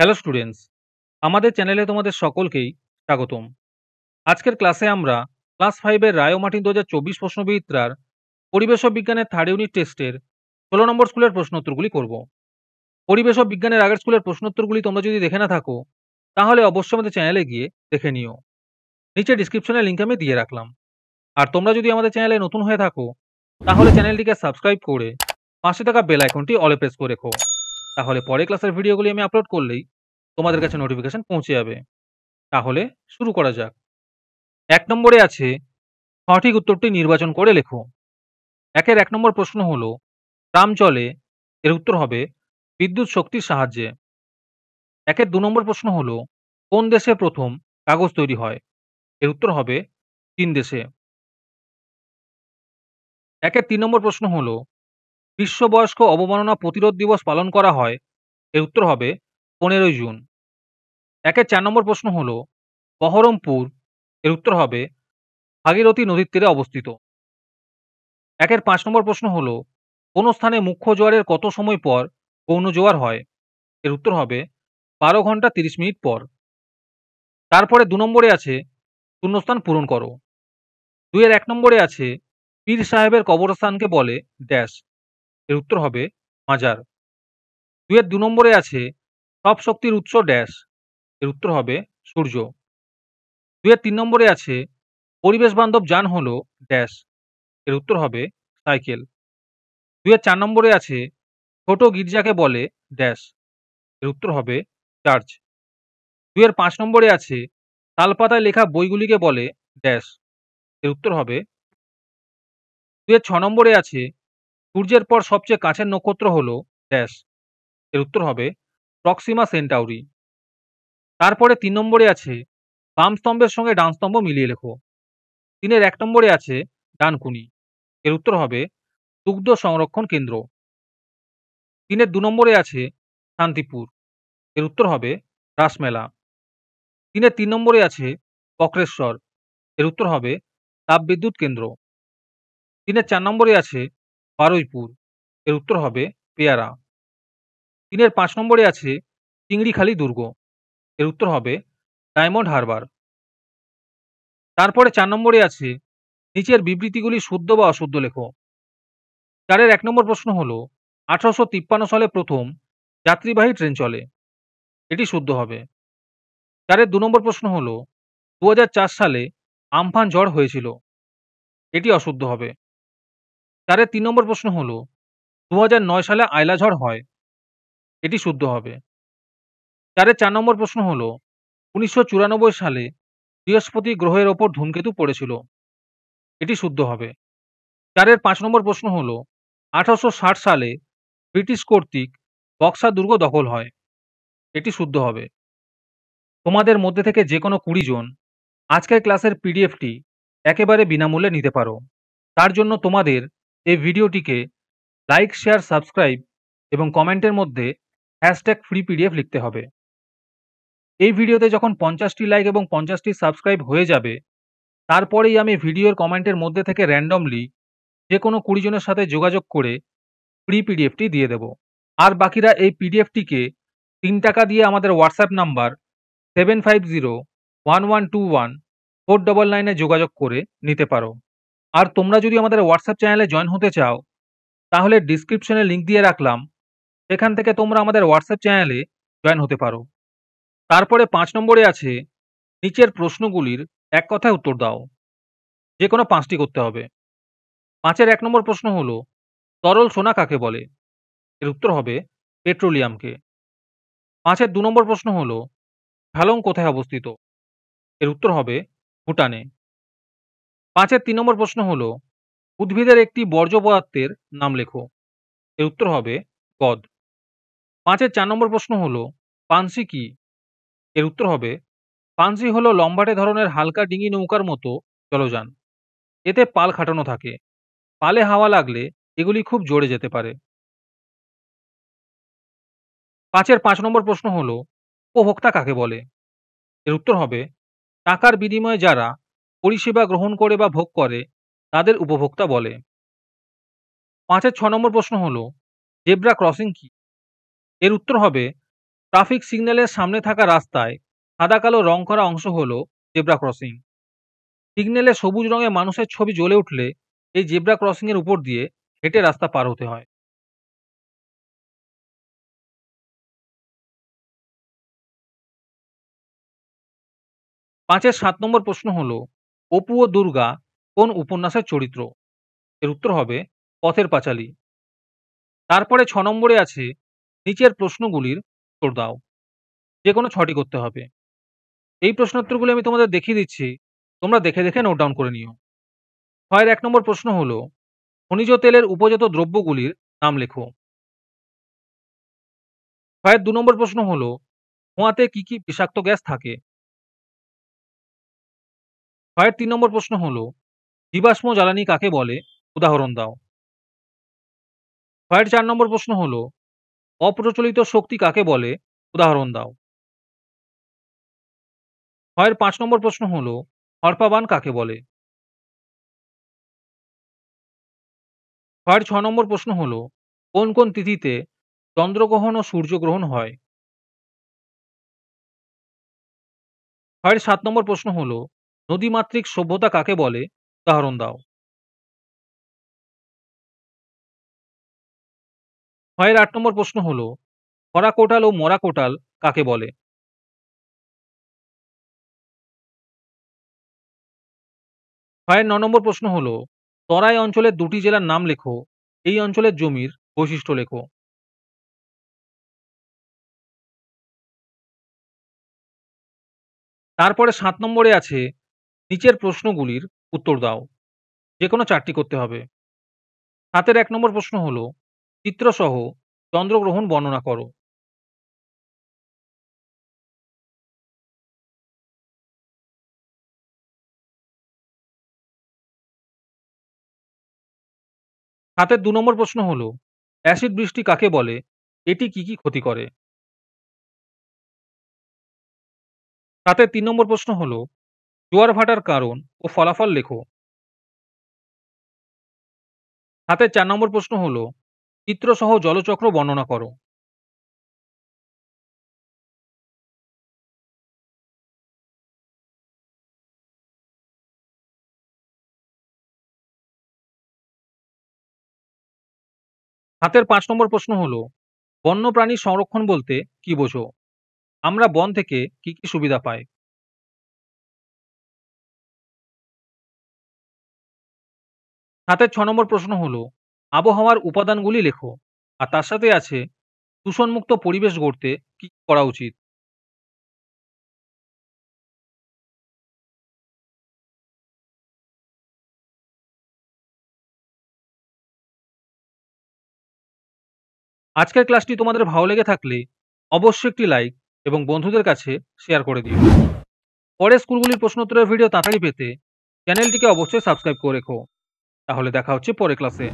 Hello students, আমাদের চ্যানেলে তোমাদের সকলকেই স্বাগতম। আজকের ক্লাসে আমরা ক্লাস 5 এর রায় ও মার্টিন 2024 প্রশ্নবিচিত্রার পরিবেশ ও বিজ্ঞানের থার্ড ইউনিট টেস্টের 16 নম্বর স্কুলের প্রশ্নোত্তরগুলি করব। পরিবেশ ও বিজ্ঞানের আগের স্কুলের প্রশ্নোত্তরগুলি তোমরা যদি দেখে না থাকো, তাহলে অবশ্যই আমাদের চ্যানেলে গিয়ে দেখে নিও। নিচে ডিসক্রিপশনে লিঙ্ক আমি দিয়ে রাখলাম। আর তোমরা যদি আমাদের চ্যানেলে নতুন হয়ে থাকো, তাহলে চ্যানেলটিকে সাবস্ক্রাইব করে পাশে থাকা বেল আইকনটি অলে প্রেস করে রেখো। তাহলে পরে ক্লাসের ভিডিওগুলি আমি আপলোড করলেই তোমাদের কাছে নোটিফিকেশন পৌঁছে যাবে। তাহলে শুরু করা যাক। ১ নম্বরে আছে সঠিক উত্তরটি নির্বাচন করে লেখো। ১ নম্বর প্রশ্ন হলো ট্রাম চলে, এর উত্তর হবে বিদ্যুৎ শক্তির সাহায্যে। ২ নম্বর প্রশ্ন হলো কোন দেশে প্রথম কাগজ তৈরি হয়, এর উত্তর হবে চীন দেশে। ৩ নম্বর প্রশ্ন হলো বিশ্ব বয়স্ক অবমাননা প্রতিরোধ দিবস পালন করা হয়, এর উত্তর হবে ১৫ই জুন। ৪ নম্বর প্রশ্ন হলো বহরমপুর, এর উত্তর হবে ভাগীরথী নদীর তীরে অবস্থিত। ৫ নম্বর প্রশ্ন হলো কোন স্থানে মুখ্য জোয়ারের কত সময় পর গৌণ জোয়ার হয়, এর উত্তর হবে ১২ ঘন্টা ৩০ মিনিট পর। তারপরে ২ নম্বরে আছে শূন্যস্থান পূরণ করো। ২ নম্বরে আছে পীর সাহেবের কবরস্থানকে বলে ড্যাশ, এর উত্তর হবে মাজার। ২ নম্বরে আছে সব শক্তির উৎস ড্যাশ, এর উত্তর হবে সূর্য। ৩ নম্বরে আছে পরিবেশ বান্ধব যান হলো ড্যাশ, এর উত্তর হবে সাইকেল। ৪ নম্বরে আছে ছোট গির্জাকে বলে ড্যাশ, এর উত্তর হবে চার্চ। ৫ নম্বরে আছে তালপাতায় লেখা বইগুলিকে বলে ড্যাশ, এর উত্তর হবে। ৬ নম্বরে আছে সূর্যের পর সবচেয়ে কাছের নক্ষত্র হলো ড্যাশ, এর উত্তর হবে প্রক্সিমা সেন্টাউরি। তারপরে ৩ নম্বরে আছে বাম স্তম্ভের সঙ্গে ডান স্তম্ভ মিলিয়ে লেখো। ১ নম্বরে আছে ডানকুনি, এর উত্তর হবে দুগ্ধ সংরক্ষণ কেন্দ্র। ২ নম্বরে আছে শান্তিপুর, এর উত্তর হবে রাসমেলা। ৩ নম্বরে আছে বক্রেশ্বর, এর উত্তর হবে তাপবিদ্যুৎ কেন্দ্র। ৪ নম্বরে আছে বারুইপুর, এর উত্তর হবে পেয়ারা। ৫ নম্বরে আছে চিংড়িখালি দুর্গ, এর উত্তর হবে ডায়মন্ড হারবার। তারপরে ৪ নম্বরে আছে নিচের বিবৃতিগুলি শুদ্ধ বা অশুদ্ধ লেখো। ১ নম্বর প্রশ্ন হলো ১৮৫৩ সালে প্রথম যাত্রীবাহী ট্রেন চলে, এটি শুদ্ধ হবে। ২ নম্বর প্রশ্ন হলো ২০০৪ সালে আমফান ঝড় হয়েছিল, এটি অশুদ্ধ হবে। ৩ নম্বর প্রশ্ন হলো ২০০৯ সালে আয়লা ঝড় হয়, এটি শুদ্ধ হবে। ৪ নম্বর প্রশ্ন হলো ১৯৯৪ সালে বৃহস্পতি গ্রহের ওপর ধূমকেতু পড়েছিল, এটি শুদ্ধ হবে। ৫ নম্বর প্রশ্ন হলো ১৮৬০ সালে ব্রিটিশ কর্তৃক বক্সার দুর্গ দখল হয়, এটি শুদ্ধ হবে। তোমাদের মধ্যে থেকে যে কোনো ২০ জন আজকের ক্লাসের পিডিএফটি একেবারে বিনামূল্যে নিতে পারো। তার জন্য তোমাদের এই ভিডিওটিকে লাইক, শেয়ার, সাবস্ক্রাইব এবং কমেন্টের মধ্যে #ফ্রি পিডিএফ লিখতে হবে। এই ভিডিওতে যখন ৫০টি লাইক এবং ৫০টি সাবস্ক্রাইব হয়ে যাবে, তারপরেই আমি ভিডিওর কমেন্টের মধ্যে থেকে র্যান্ডমলি যে কোনো ২০ জনের সাথে যোগাযোগ করে ফ্রি পিডিএফটি দিয়ে দেব। আর বাকিরা এই পিডিএফটিকে ৩ টাকা দিয়ে আমাদের হোয়াটসঅ্যাপ নাম্বার 7501121499 যোগাযোগ করে নিতে পারো। আর তোমরা যদি আমাদের হোয়াটসঅ্যাপ চ্যানেলে জয়েন হতে চাও, তাহলে ডিসক্রিপশনে লিঙ্ক দিয়ে রাখলাম, সেখান থেকে তোমরা আমাদের হোয়াটসঅ্যাপ চ্যানেলে জয়েন হতে পারো। তারপরে ৫ নম্বরে আছে নিচের প্রশ্নগুলির এক কথায় উত্তর দাও। যে কোনো ৫টি করতে হবে। ৫-এর ১ নম্বর প্রশ্ন হলো তরল সোনা কাকে বলে, এর উত্তর হবে পেট্রোলিয়ামকে। ৫-এর ২ নম্বর প্রশ্ন হলো ঝালং কোথায় অবস্থিত, এর উত্তর হবে ভুটানে। ৫-এর ৩ নম্বর প্রশ্ন হলো উদ্ভিদের একটি বর্জ্য পদার্থের নাম লেখো, এর উত্তর হবে গদ। ৫-এর ৪ নম্বর প্রশ্ন হলো পানসি কি, এর উত্তর হবে পানসি হলো লম্বাটে ধরনের হালকা ডিঙি নৌকার মতো জলযান। এতে পাল খাটানো থাকে। পালে হাওয়া লাগলে এগুলি খুব জোরে যেতে পারে। ৫-এর ৫ নম্বর প্রশ্ন হলো উপভোক্তা কাকে বলে, এর উত্তর হবে টাকার বিনিময়ে যারা পরিষেবা গ্রহণ করে বা ভোগ করে তাদের উপভোক্তা বলে। ৫-এর ৬ নম্বর প্রশ্ন হলো জেব্রা ক্রসিং কি, এর উত্তর হবে ট্রাফিক সিগন্যালের সামনে থাকা রাস্তায় সাদা কালো রং করা অংশ হলো জেব্রা ক্রসিং। সিগন্যালে সবুজ রঙে মানুষের ছবি জ্বলে উঠলে এই জেব্রা ক্রসিং এর উপর দিয়ে হেঁটে রাস্তা পার হতে হয়। ৫-এর ৭ নম্বর প্রশ্ন হলো, অপু ও দুর্গা কোন উপন্যাসের চরিত্র? এর উত্তর হবে পথের পাঁচালী। তারপরে ৬ নম্বরে আছে, নিচের প্রশ্নগুলির উত্তর দাও। যে কোনো ৬টি করতে হবে। এই প্রশ্নোত্তরগুলি আমি তোমাদের দেখিয়ে দিচ্ছি। তোমরা দেখে, দেখে নোট ডাউন করে নিও। ৬ এর ১ নম্বর প্রশ্ন হলো, খনিজ তেলের উপজাত দ্রব্যগুলির নাম লেখো। ৬ এর ২ নম্বর প্রশ্ন হলো, ধোঁয়াতে কি, কি বিষাক্ত গ্যাস থাকে? ৬ এর ৩ নম্বর প্রশ্ন হলো, জীবাশ্ম জ্বালানি কাকে বলে? উদাহরণ দাও। ৬ এর ৪ নম্বর প্রশ্ন হলো, অপ্রচলিত শক্তি কাকে বলে? উদাহরণ দাও। ৬ এর ৫ নম্বর প্রশ্ন হলো, হরপাবান কাকে বলে? ৬ এর ৬ নম্বর প্রশ্ন হলো, কোন, কোন তিথিতে চন্দ্রগ্রহণ ও সূর্যগ্রহণ হয়? ৬ এর ৭ নম্বর প্রশ্ন হলো, নদীমাতৃক সভ্যতা কাকে বলে? উদাহরণ দাও। ৬ এর ৮ নম্বর প্রশ্ন হলো, খরা কোটাল ও মরা কোটাল কাকে বলে? ৬ এর ৯ নম্বর প্রশ্ন হলো, তরাই অঞ্চলের ২টি জেলার নাম লেখো। এই অঞ্চলের জমির বৈশিষ্ট্য লেখো। তারপরে ৭ নম্বরে আছে, নিচের প্রশ্নগুলির উত্তর দাও। যেকোনো ৪ টি করতে হবে। ৭ এর ১ নম্বর প্রশ্ন হলো, চিত্রসহ চন্দ্রগ্রহণ বর্ণনা করো। ৭ এর ২ নম্বর প্রশ্ন হলো, অ্যাসিড বৃষ্টি কাকে বলে? এটি কি, কি ক্ষতি করে? ৭ এর ৩ নম্বর প্রশ্ন হলো, জোয়ার ভাটার কারণ ও ফলাফল লেখো। ৭ এর ৪ নম্বর প্রশ্ন হলো, চিত্রসহ জলচক্র বর্ণনা করো। ৭ এর ৫ নম্বর প্রশ্ন হলো, বন্যপ্রাণী সংরক্ষণ বলতে কি বোঝো? আমরা বন থেকে কি, কি সুবিধা পাই? ৭ এর ৬ নম্বর প্রশ্ন হলো, আবহাওয়ার উপাদানগুলি লেখো। আর তার সাথে আছে, দূষণমুক্ত পরিবেশ গড়তে কি করা উচিত? আজকের ক্লাসটি তোমাদের ভালো লেগে থাকলে অবশ্যই একটি লাইক এবং বন্ধুদের কাছে শেয়ার করে দিও। পরের স্কুলগুলির প্রশ্নোত্তরের ভিডিও তাড়াতাড়ি পেতে চ্যানেলটিকে অবশ্যই সাবস্ক্রাইব করে রেখো। তাহলে দেখা হচ্ছে পরের ক্লাসে।